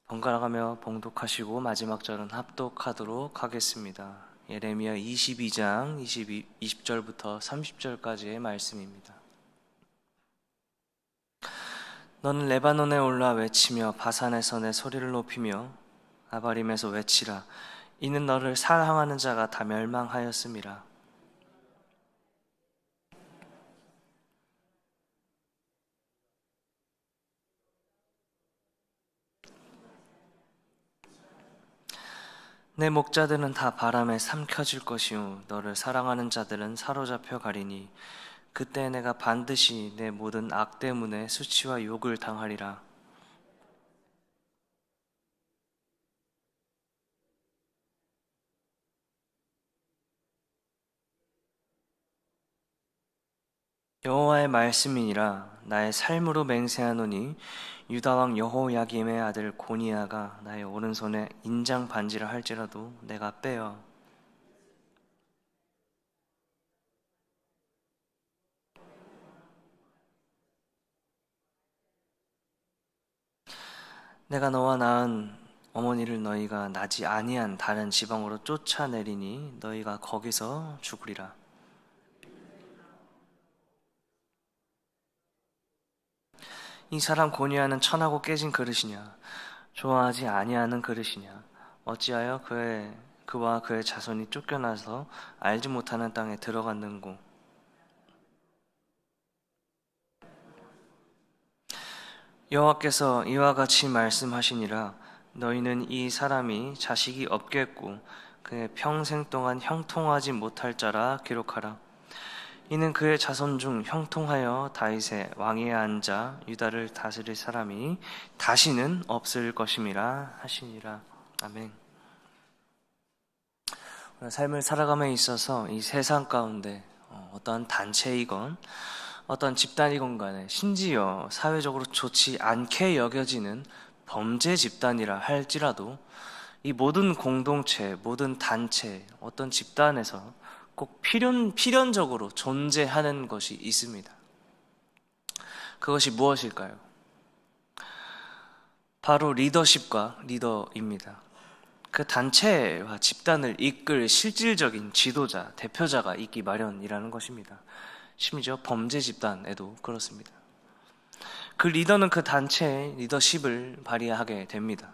번갈아가며 봉독하시고 마지막 절은 합독하도록 하겠습니다. 예레미야 22장 20절부터 30절까지의 말씀입니다. 너는 레바논에 올라 외치며 바산에서 내 소리를 높이며 아바림에서 외치라. 이는 너를 사랑하는 자가 다 멸망하였음이라. 내 목자들은 다 바람에 삼켜질 것이요 너를 사랑하는 자들은 사로잡혀 가리니 그때 내가 반드시 내 모든 악 때문에 수치와 욕을 당하리라. 여호와의 말씀이니라. 나의 삶으로 맹세하노니 유다 왕 여호야김의 아들 고니야가 나의 오른손에 인장 반지를 할지라도 내가 빼어 내가 너와 낳은 어머니를 너희가 나지 아니한 다른 지방으로 쫓아내리니 너희가 거기서 죽으리라. 이 사람 고니야는 천하고 깨진 그릇이냐 좋아하지 아니하는 그릇이냐 어찌하여 그와 그의 자손이 쫓겨나서 알지 못하는 땅에 들어갔는고. 여호와께서 이와 같이 말씀하시니라. 너희는 이 사람이 자식이 없겠고 그의 평생 동안 형통하지 못할 자라 기록하라. 이는 그의 자손 중 형통하여 다윗의 왕위에 앉아 유다를 다스릴 사람이 다시는 없을 것임이라 하시니라. 아멘. 삶을 살아감에 있어서 이 세상 가운데 어떤 단체이건 어떤 집단이건 간에 심지어 사회적으로 좋지 않게 여겨지는 범죄 집단이라 할지라도 이 모든 공동체, 모든 단체, 어떤 집단에서 꼭 필연적으로 존재하는 것이 있습니다. 그것이 무엇일까요? 바로 리더십과 리더입니다. 그 단체와 집단을 이끌 실질적인 지도자, 대표자가 있기 마련이라는 것입니다. 심지어 범죄 집단에도 그렇습니다. 그 리더는 그 단체의 리더십을 발휘하게 됩니다.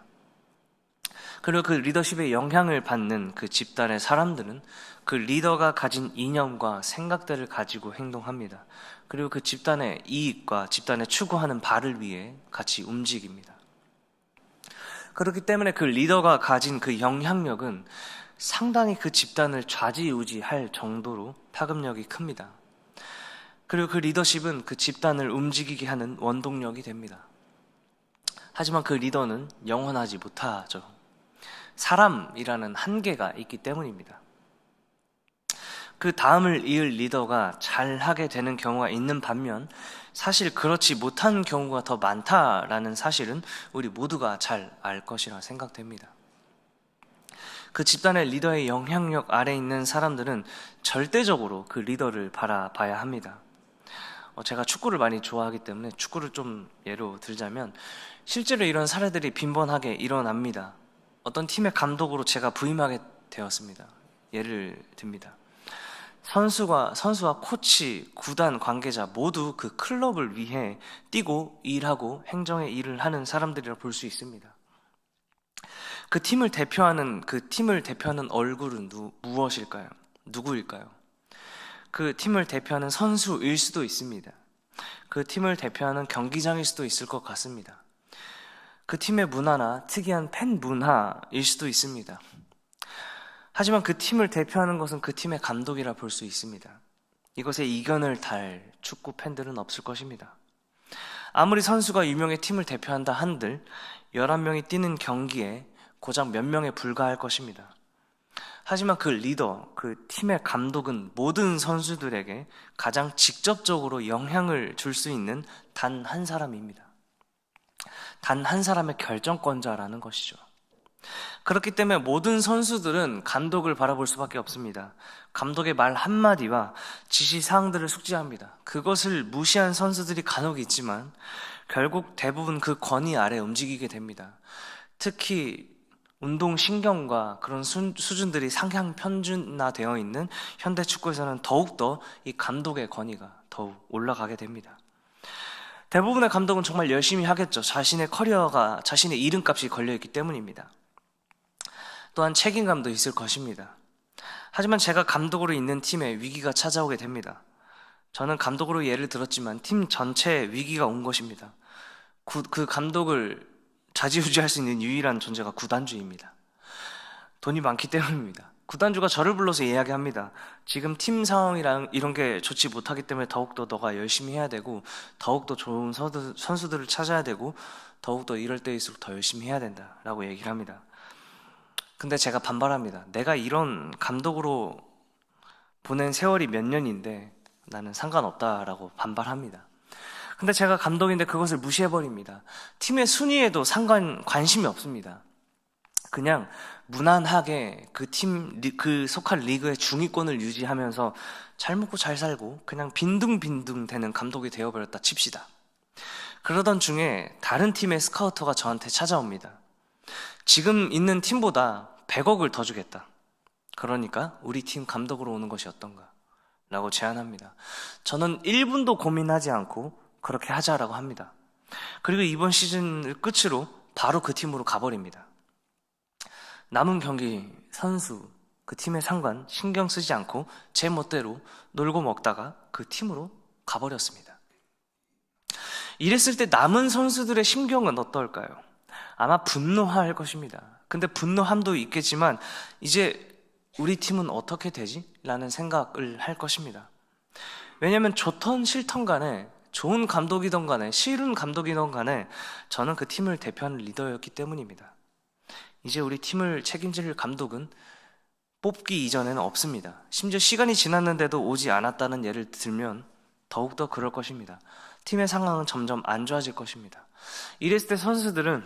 그리고 그 리더십의 영향을 받는 그 집단의 사람들은 그 리더가 가진 이념과 생각들을 가지고 행동합니다. 그리고 그 집단의 이익과 집단의 추구하는 바를 위해 같이 움직입니다. 그렇기 때문에 그 리더가 가진 그 영향력은 상당히 그 집단을 좌지우지할 정도로 파급력이 큽니다. 그리고 그 리더십은 그 집단을 움직이게 하는 원동력이 됩니다. 하지만 그 리더는 영원하지 못하죠. 사람이라는 한계가 있기 때문입니다. 그 다음을 이을 리더가 잘하게 되는 경우가 있는 반면 사실 그렇지 못한 경우가 더 많다라는 사실은 우리 모두가 잘 알 것이라 생각됩니다. 그 집단의 리더의 영향력 아래 있는 사람들은 절대적으로 그 리더를 바라봐야 합니다. 제가 축구를 많이 좋아하기 때문에 축구를 좀 예로 들자면 실제로 이런 사례들이 빈번하게 일어납니다. 어떤 팀의 감독으로 제가 부임하게 되었습니다. 예를 듭니다. 선수와 코치, 구단 관계자 모두 그 클럽을 위해 뛰고 일하고 행정의 일을 하는 사람들이라 볼 수 있습니다. 그 팀을 대표하는 얼굴은 무엇일까요? 누구일까요? 그 팀을 대표하는 선수일 수도 있습니다. 그 팀을 대표하는 경기장일 수도 있을 것 같습니다. 그 팀의 문화나 특이한 팬 문화일 수도 있습니다. 하지만 그 팀을 대표하는 것은 그 팀의 감독이라 볼 수 있습니다. 이것에 이견을 달 축구 팬들은 없을 것입니다. 아무리 선수가 유명의 팀을 대표한다 한들 11명이 뛰는 경기에 고작 몇 명에 불과할 것입니다. 하지만 그 리더, 그 팀의 감독은 모든 선수들에게 가장 직접적으로 영향을 줄 수 있는 단 한 사람입니다. 단 한 사람의 결정권자라는 것이죠. 그렇기 때문에 모든 선수들은 감독을 바라볼 수밖에 없습니다. 감독의 말 한마디와 지시사항들을 숙지합니다. 그것을 무시한 선수들이 간혹 있지만 결국 대부분 그 권위 아래 움직이게 됩니다. 특히 운동신경과 그런 수준들이 상향 편준화되어 있는 현대 축구에서는 더욱더 이 감독의 권위가 더욱 올라가게 됩니다. 대부분의 감독은 정말 열심히 하겠죠. 자신의 커리어가, 자신의 이름값이 걸려있기 때문입니다. 또한 책임감도 있을 것입니다. 하지만 제가 감독으로 있는 팀에 위기가 찾아오게 됩니다. 저는 감독으로 예를 들었지만 팀 전체에 위기가 온 것입니다. 그 감독을 좌지우지할 수 있는 유일한 존재가 구단주입니다. 돈이 많기 때문입니다. 구단주가 저를 불러서 이야기합니다. 지금 팀 상황이랑 이런 게 좋지 못하기 때문에 더욱더 너가 열심히 해야 되고, 더욱더 좋은 선수들을 찾아야 되고, 더욱더 이럴 때일수록 더 열심히 해야 된다 라고 얘기를 합니다. 근데 제가 반발합니다. 내가 이런 감독으로 보낸 세월이 몇 년인데 나는 상관없다라고 반발합니다. 근데 제가 감독인데 그것을 무시해버립니다. 팀의 순위에도 관심이 없습니다. 그냥 무난하게 그 속한 리그의 중위권을 유지하면서 잘 먹고 잘 살고 그냥 빈둥빈둥 되는 감독이 되어버렸다 칩시다. 그러던 중에 다른 팀의 스카우터가 저한테 찾아옵니다. 지금 있는 팀보다 100억을 더 주겠다. 그러니까 우리 팀 감독으로 오는 것이 어떤가? 라고 제안합니다. 저는 1분도 고민하지 않고 그렇게 하자라고 합니다. 그리고 이번 시즌을 끝으로 바로 그 팀으로 가버립니다. 남은 경기, 선수, 그 팀의 상관 신경 쓰지 않고 제 멋대로 놀고 먹다가 그 팀으로 가버렸습니다. 이랬을 때 남은 선수들의 심경은 어떨까요? 아마 분노할 것입니다. 근데 분노함도 있겠지만 이제 우리 팀은 어떻게 되지? 라는 생각을 할 것입니다. 왜냐하면 좋던 싫던 간에, 좋은 감독이던 간에, 싫은 감독이던 간에 저는 그 팀을 대표하는 리더였기 때문입니다. 이제 우리 팀을 책임질 감독은 뽑기 이전에는 없습니다. 심지어 시간이 지났는데도 오지 않았다는 예를 들면 더욱더 그럴 것입니다. 팀의 상황은 점점 안 좋아질 것입니다. 이랬을 때 선수들은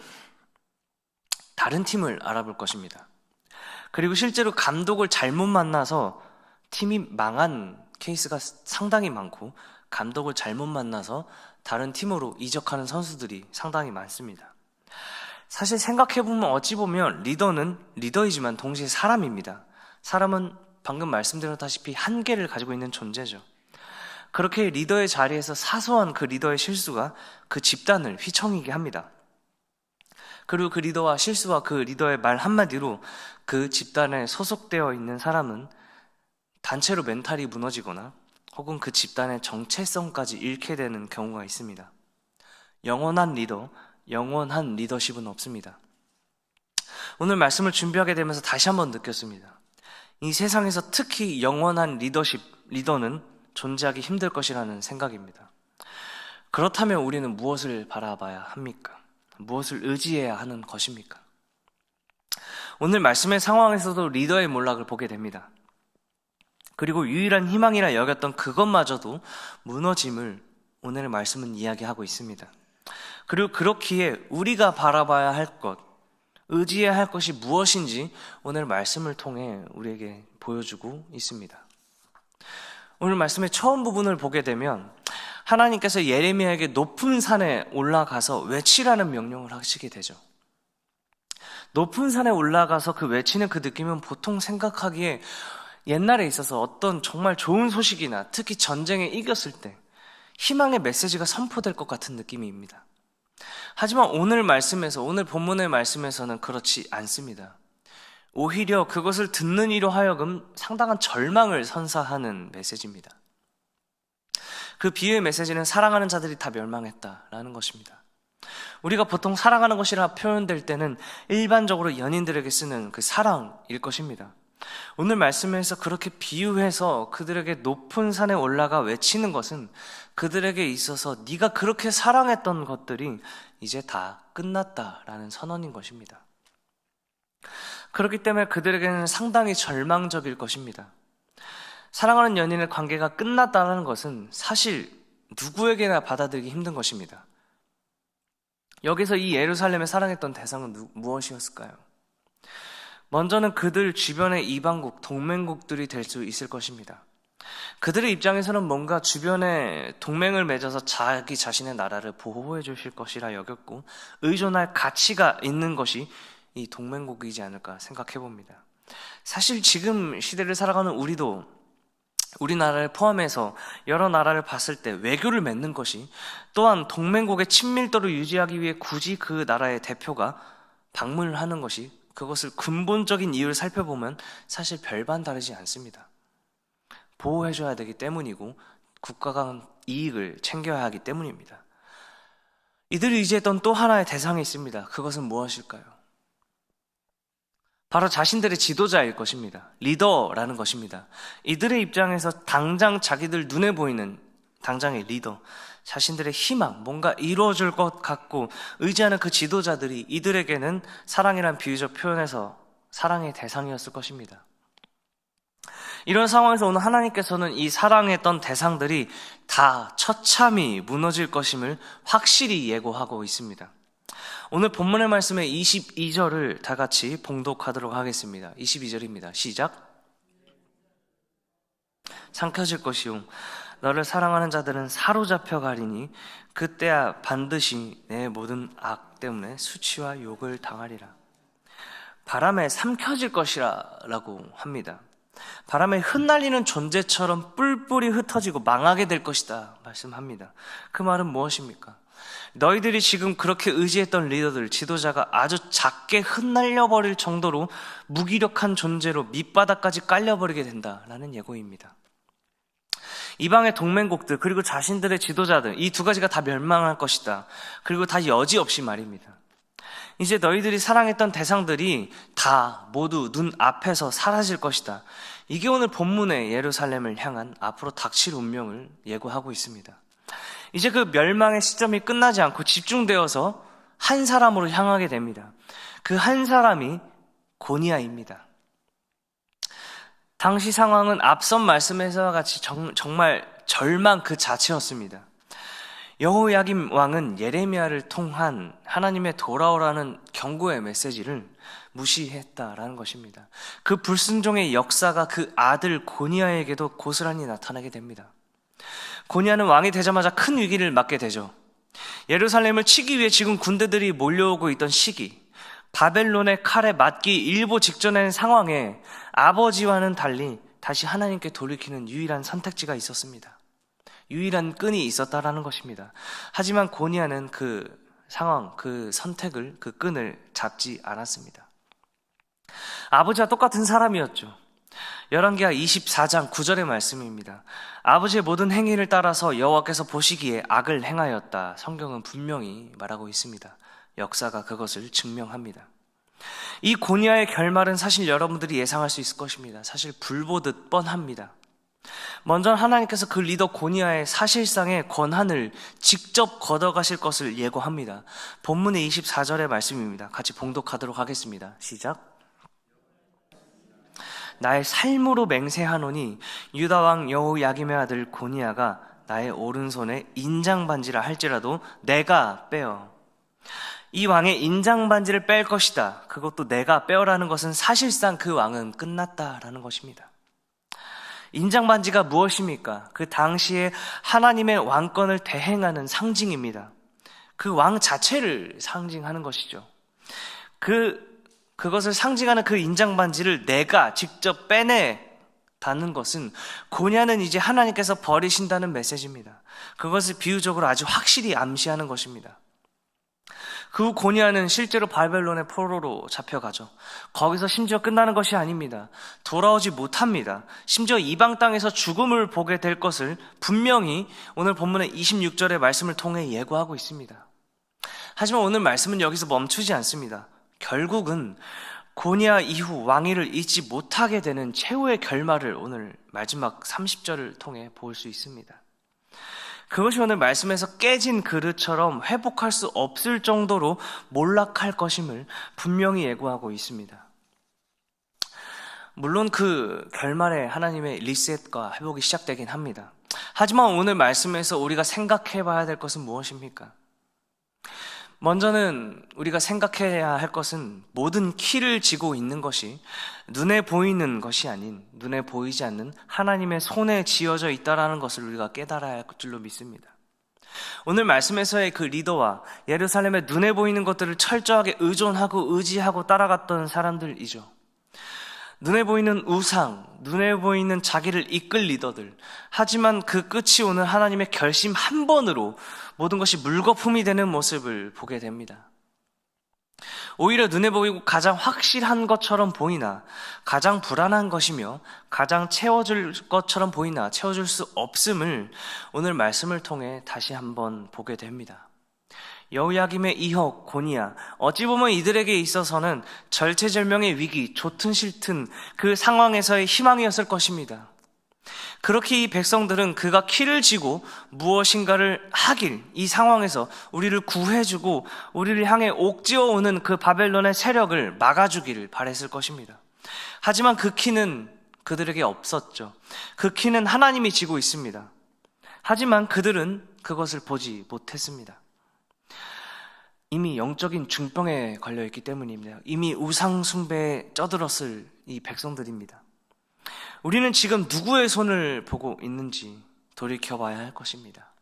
다른 팀을 알아볼 것입니다. 그리고 실제로 감독을 잘못 만나서 팀이 망한 케이스가 상당히 많고, 감독을 잘못 만나서 다른 팀으로 이적하는 선수들이 상당히 많습니다. 사실 생각해보면 어찌 보면 리더는 리더이지만 동시에 사람입니다. 사람은 방금 말씀드렸다시피 한계를 가지고 있는 존재죠. 그렇게 리더의 자리에서 사소한 그 리더의 실수가 그 집단을 휘청이게 합니다. 그리고 그 리더와 실수와 그 리더의 말 한마디로 그 집단에 소속되어 있는 사람은 단체로 멘탈이 무너지거나 혹은 그 집단의 정체성까지 잃게 되는 경우가 있습니다. 영원한 리더, 영원한 리더십은 없습니다. 오늘 말씀을 준비하게 되면서 다시 한번 느꼈습니다. 이 세상에서 특히 영원한 리더는 존재하기 힘들 것이라는 생각입니다. 그렇다면 우리는 무엇을 바라봐야 합니까? 무엇을 의지해야 하는 것입니까? 오늘 말씀의 상황에서도 리더의 몰락을 보게 됩니다. 그리고 유일한 희망이라 여겼던 그것마저도 무너짐을 오늘의 말씀은 이야기하고 있습니다. 그리고 그렇기에 우리가 바라봐야 할 것, 의지해야 할 것이 무엇인지 오늘 말씀을 통해 우리에게 보여주고 있습니다. 오늘 말씀의 처음 부분을 보게 되면 하나님께서 예레미야에게 높은 산에 올라가서 외치라는 명령을 하시게 되죠. 높은 산에 올라가서 그 외치는 그 느낌은 보통 생각하기에 옛날에 있어서 어떤 정말 좋은 소식이나 특히 전쟁에 이겼을 때 희망의 메시지가 선포될 것 같은 느낌입니다. 하지만 오늘 본문의 말씀에서는 그렇지 않습니다. 오히려 그것을 듣는 이로 하여금 상당한 절망을 선사하는 메시지입니다. 그 비유의 메시지는 사랑하는 자들이 다 멸망했다라는 것입니다. 우리가 보통 사랑하는 것이라 표현될 때는 일반적으로 연인들에게 쓰는 그 사랑일 것입니다. 오늘 말씀에서 그렇게 비유해서 그들에게 높은 산에 올라가 외치는 것은 그들에게 있어서 네가 그렇게 사랑했던 것들이 이제 다 끝났다라는 선언인 것입니다. 그렇기 때문에 그들에게는 상당히 절망적일 것입니다. 사랑하는 연인의 관계가 끝났다는 것은 사실 누구에게나 받아들이기 힘든 것입니다. 여기서 이 예루살렘에 사랑했던 대상은 무엇이었을까요? 먼저는 그들 주변의 이방국, 동맹국들이 될 수 있을 것입니다. 그들의 입장에서는 뭔가 주변에 동맹을 맺어서 자기 자신의 나라를 보호해 주실 것이라 여겼고 의존할 가치가 있는 것이 이 동맹국이지 않을까 생각해 봅니다. 사실 지금 시대를 살아가는 우리도 우리나라를 포함해서 여러 나라를 봤을 때 외교를 맺는 것이, 또한 동맹국의 친밀도를 유지하기 위해 굳이 그 나라의 대표가 방문을 하는 것이, 그것을 근본적인 이유를 살펴보면 사실 별반 다르지 않습니다. 보호해줘야 되기 때문이고 국가가 이익을 챙겨야 하기 때문입니다. 이들이 의지했던 또 하나의 대상이 있습니다. 그것은 무엇일까요? 바로 자신들의 지도자일 것입니다. 리더라는 것입니다. 이들의 입장에서 당장 자기들 눈에 보이는 당장의 리더, 자신들의 희망, 뭔가 이루어질 것 같고 의지하는 그 지도자들이 이들에게는 사랑이란 비유적 표현에서 사랑의 대상이었을 것입니다. 이런 상황에서 오늘 하나님께서는 이 사랑했던 대상들이 다 처참히 무너질 것임을 확실히 예고하고 있습니다. 오늘 본문의 말씀의 22절을 다 같이 봉독하도록 하겠습니다. 22절입니다. 시작. 삼켜질 것이요 너를 사랑하는 자들은 사로잡혀 가리니 그때야 반드시 내 모든 악 때문에 수치와 욕을 당하리라. 바람에 삼켜질 것이라 라고 합니다. 바람에 흩날리는 존재처럼 뿔뿔이 흩어지고 망하게 될 것이다 말씀합니다. 그 말은 무엇입니까? 너희들이 지금 그렇게 의지했던 리더들, 지도자가 아주 작게 흩날려 버릴 정도로 무기력한 존재로 밑바닥까지 깔려버리게 된다라는 예고입니다. 이방의 동맹국들 그리고 자신들의 지도자들, 이 두 가지가 다 멸망할 것이다. 그리고 다 여지없이 말입니다. 이제 너희들이 사랑했던 대상들이 다 모두 눈앞에서 사라질 것이다. 이게 오늘 본문의 예루살렘을 향한 앞으로 닥칠 운명을 예고하고 있습니다. 이제 그 멸망의 시점이 끝나지 않고 집중되어서 한 사람으로 향하게 됩니다. 그 한 사람이 고니아입니다. 당시 상황은 앞선 말씀에서와 같이 정말 절망 그 자체였습니다. 여호야김 왕은 예레미야를 통한 하나님의 돌아오라는 경고의 메시지를 무시했다라는 것입니다. 그 불순종의 역사가 그 아들 고니아에게도 고스란히 나타나게 됩니다. 고니아는 왕이 되자마자 큰 위기를 맞게 되죠. 예루살렘을 치기 위해 지금 군대들이 몰려오고 있던 시기, 바벨론의 칼에 맞기 일보 직전의 상황에 아버지와는 달리 다시 하나님께 돌이키는 유일한 선택지가 있었습니다. 유일한 끈이 있었다라는 것입니다. 하지만 고니아는 그 상황, 그 선택을, 그 끈을 잡지 않았습니다. 아버지와 똑같은 사람이었죠. 열왕기하 24장 9절의 말씀입니다. 아버지의 모든 행위를 따라서 여호와께서 보시기에 악을 행하였다. 성경은 분명히 말하고 있습니다. 역사가 그것을 증명합니다. 이 고니아의 결말은 사실 여러분들이 예상할 수 있을 것입니다. 사실 불보듯 뻔합니다. 먼저 하나님께서 그 리더 고니아의 사실상의 권한을 직접 걷어가실 것을 예고합니다. 본문의 24절의 말씀입니다. 같이 봉독하도록 하겠습니다. 시작. 나의 삶으로 맹세하노니 유다왕 여호야김의 아들 고니아가 나의 오른손에 인장반지라 할지라도 내가 빼어. 이 왕의 인장반지를 뺄 것이다. 그것도 내가 빼어라는 것은 사실상 그 왕은 끝났다라는 것입니다. 인장반지가 무엇입니까? 그 당시에 하나님의 왕권을 대행하는 상징입니다. 그 왕 자체를 상징하는 것이죠. 그것을 상징하는 그 인장반지를 내가 직접 빼내다는 것은 고니아는 이제 하나님께서 버리신다는 메시지입니다. 그것을 비유적으로 아주 확실히 암시하는 것입니다. 그 후 고니아는 실제로 바벨론의 포로로 잡혀가죠. 거기서 심지어 끝나는 것이 아닙니다. 돌아오지 못합니다. 심지어 이방 땅에서 죽음을 보게 될 것을 분명히 오늘 본문의 26절의 말씀을 통해 예고하고 있습니다. 하지만 오늘 말씀은 여기서 멈추지 않습니다. 결국은 고니아 이후 왕위를 잇지 못하게 되는 최후의 결말을 오늘 마지막 30절을 통해 볼 수 있습니다. 그것이 오늘 말씀에서 깨진 그릇처럼 회복할 수 없을 정도로 몰락할 것임을 분명히 예고하고 있습니다. 물론 그 결말에 하나님의 리셋과 회복이 시작되긴 합니다. 하지만 오늘 말씀에서 우리가 생각해 봐야 될 것은 무엇입니까? 먼저는 우리가 생각해야 할 것은 모든 키를 쥐고 있는 것이 눈에 보이는 것이 아닌 눈에 보이지 않는 하나님의 손에 쥐어져 있다라는 것을 우리가 깨달아야 할 줄로 믿습니다. 오늘 말씀에서의 그 리더와 예루살렘의 눈에 보이는 것들을 철저하게 의존하고 의지하고 따라갔던 사람들이죠. 눈에 보이는 우상, 눈에 보이는 자기를 이끌 리더들. 하지만 그 끝이 오는 하나님의 결심 한 번으로 모든 것이 물거품이 되는 모습을 보게 됩니다. 오히려 눈에 보이고 가장 확실한 것처럼 보이나 가장 불안한 것이며 가장 채워줄 것처럼 보이나 채워줄 수 없음을 오늘 말씀을 통해 다시 한번 보게 됩니다. 여호야김의 이혁, 고니야, 어찌 보면 이들에게 있어서는 절체절명의 위기, 좋든 싫든 그 상황에서의 희망이었을 것입니다. 그렇게 이 백성들은 그가 키를 쥐고 무엇인가를 하길, 이 상황에서 우리를 구해주고 우리를 향해 옥지어 오는 그 바벨론의 세력을 막아주기를 바랬을 것입니다. 하지만 그 키는 그들에게 없었죠. 그 키는 하나님이 쥐고 있습니다. 하지만 그들은 그것을 보지 못했습니다. 이미 영적인 중병에 걸려있기 때문입니다. 이미 우상 숭배에 쩌들었을 이 백성들입니다. 우리는 지금 누구의 손을 보고 있는지 돌이켜봐야 할 것입니다.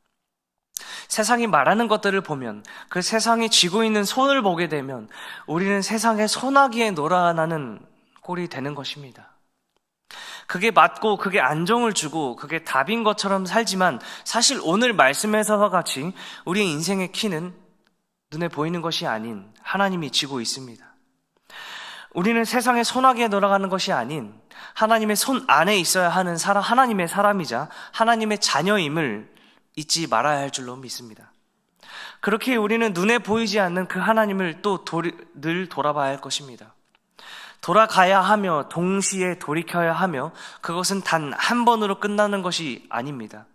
세상이 말하는 것들을 보면 그 세상이 쥐고 있는 손을 보게 되면 우리는 세상의 소나기에 놀아나는 꼴이 되는 것입니다. 그게 맞고 그게 안정을 주고 그게 답인 것처럼 살지만 사실 오늘 말씀에서와 같이 우리의 인생의 키는 눈에 보이는 것이 아닌 하나님이 쥐고 있습니다. 우리는 세상의 소나기에 돌아가는 것이 아닌 하나님의 손 안에 있어야 하는 하나님의 사람이자 하나님의 자녀임을 잊지 말아야 할 줄로 믿습니다. 그렇게 우리는 눈에 보이지 않는 그 하나님을 또 늘 돌아봐야 할 것입니다. 돌아가야 하며 동시에 돌이켜야 하며 그것은 단 한 번으로 끝나는 것이 아닙니다.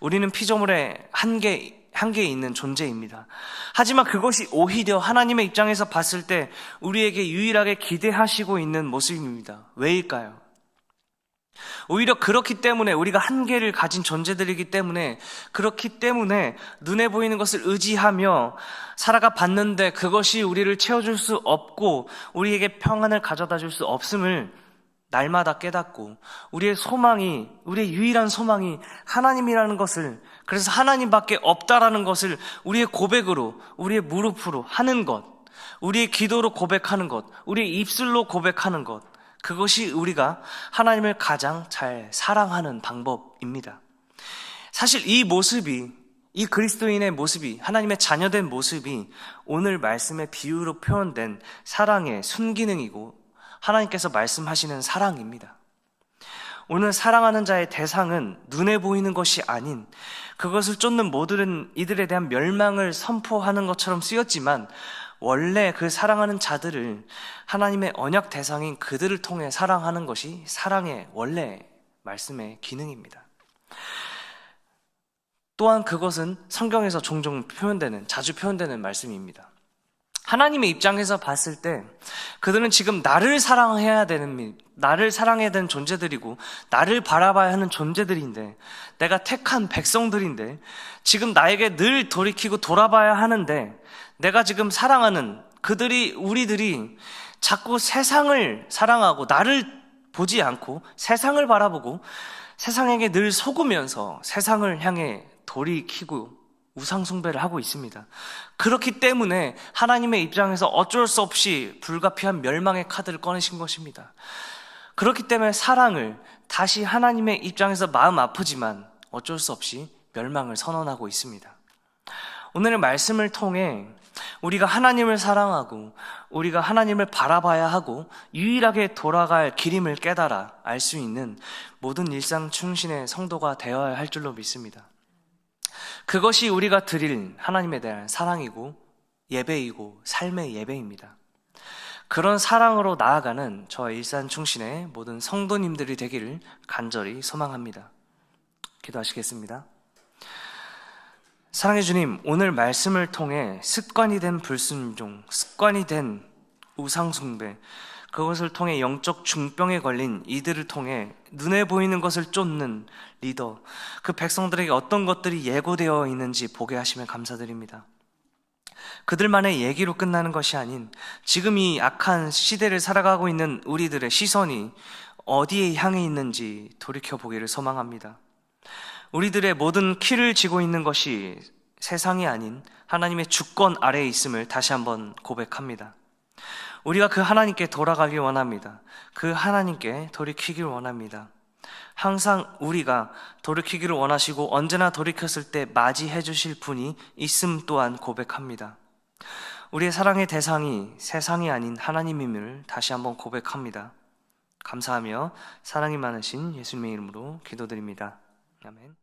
우리는 피조물의 한계에 있는 존재입니다. 하지만 그것이 오히려 하나님의 입장에서 봤을 때 우리에게 유일하게 기대하시고 있는 모습입니다. 왜일까요? 오히려 그렇기 때문에 우리가 한계를 가진 존재들이기 때문에 그렇기 때문에 눈에 보이는 것을 의지하며 살아가 봤는데 그것이 우리를 채워줄 수 없고 우리에게 평안을 가져다 줄 수 없음을 날마다 깨닫고 우리의 소망이, 우리의 유일한 소망이 하나님이라는 것을, 그래서 하나님밖에 없다라는 것을 우리의 고백으로, 우리의 무릎으로 하는 것, 우리의 기도로 고백하는 것, 우리의 입술로 고백하는 것, 그것이 우리가 하나님을 가장 잘 사랑하는 방법입니다. 사실 이 모습이, 이 그리스도인의 모습이, 하나님의 자녀된 모습이 오늘 말씀의 비유로 표현된 사랑의 순기능이고 하나님께서 말씀하시는 사랑입니다. 오늘 사랑하는 자의 대상은 눈에 보이는 것이 아닌 그것을 쫓는 모든 이들에 대한 멸망을 선포하는 것처럼 쓰였지만 원래 그 사랑하는 자들을 하나님의 언약 대상인 그들을 통해 사랑하는 것이 사랑의 원래 말씀의 기능입니다. 또한 그것은 성경에서 종종 자주 표현되는 말씀입니다. 하나님의 입장에서 봤을 때 그들은 지금 나를 사랑해야 되는 존재들이고 나를 바라봐야 하는 존재들인데, 내가 택한 백성들인데 지금 나에게 늘 돌이키고 돌아봐야 하는데, 내가 지금 사랑하는 우리들이 자꾸 세상을 사랑하고 나를 보지 않고 세상을 바라보고 세상에게 늘 속으면서 세상을 향해 돌이키고 우상 숭배를 하고 있습니다. 그렇기 때문에 하나님의 입장에서 어쩔 수 없이 불가피한 멸망의 카드를 꺼내신 것입니다. 그렇기 때문에 사랑을 다시 하나님의 입장에서 마음 아프지만 어쩔 수 없이 멸망을 선언하고 있습니다. 오늘의 말씀을 통해 우리가 하나님을 사랑하고 우리가 하나님을 바라봐야 하고 유일하게 돌아갈 길임을 깨달아 알 수 있는 모든 일상 충신의 성도가 되어야 할 줄로 믿습니다. 그것이 우리가 드릴 하나님에 대한 사랑이고 예배이고 삶의 예배입니다. 그런 사랑으로 나아가는 저와 일산 충신의 모든 성도님들이 되기를 간절히 소망합니다. 기도하시겠습니다. 사랑의 주님, 오늘 말씀을 통해 습관이 된 불순종, 습관이 된 우상숭배, 그것을 통해 영적 중병에 걸린 이들을 통해 눈에 보이는 것을 쫓는 리더, 그 백성들에게 어떤 것들이 예고되어 있는지 보게 하시면 감사드립니다. 그들만의 얘기로 끝나는 것이 아닌 지금 이 악한 시대를 살아가고 있는 우리들의 시선이 어디에 향해 있는지 돌이켜보기를 소망합니다. 우리들의 모든 키를 쥐고 있는 것이 세상이 아닌 하나님의 주권 아래에 있음을 다시 한번 고백합니다. 우리가 그 하나님께 돌아가길 원합니다. 그 하나님께 돌이키길 원합니다. 항상 우리가 돌이키기를 원하시고 언제나 돌이켰을 때 맞이해 주실 분이 있음 또한 고백합니다. 우리의 사랑의 대상이 세상이 아닌 하나님임을 다시 한번 고백합니다. 감사하며 사랑이 많으신 예수님의 이름으로 기도드립니다. 아멘.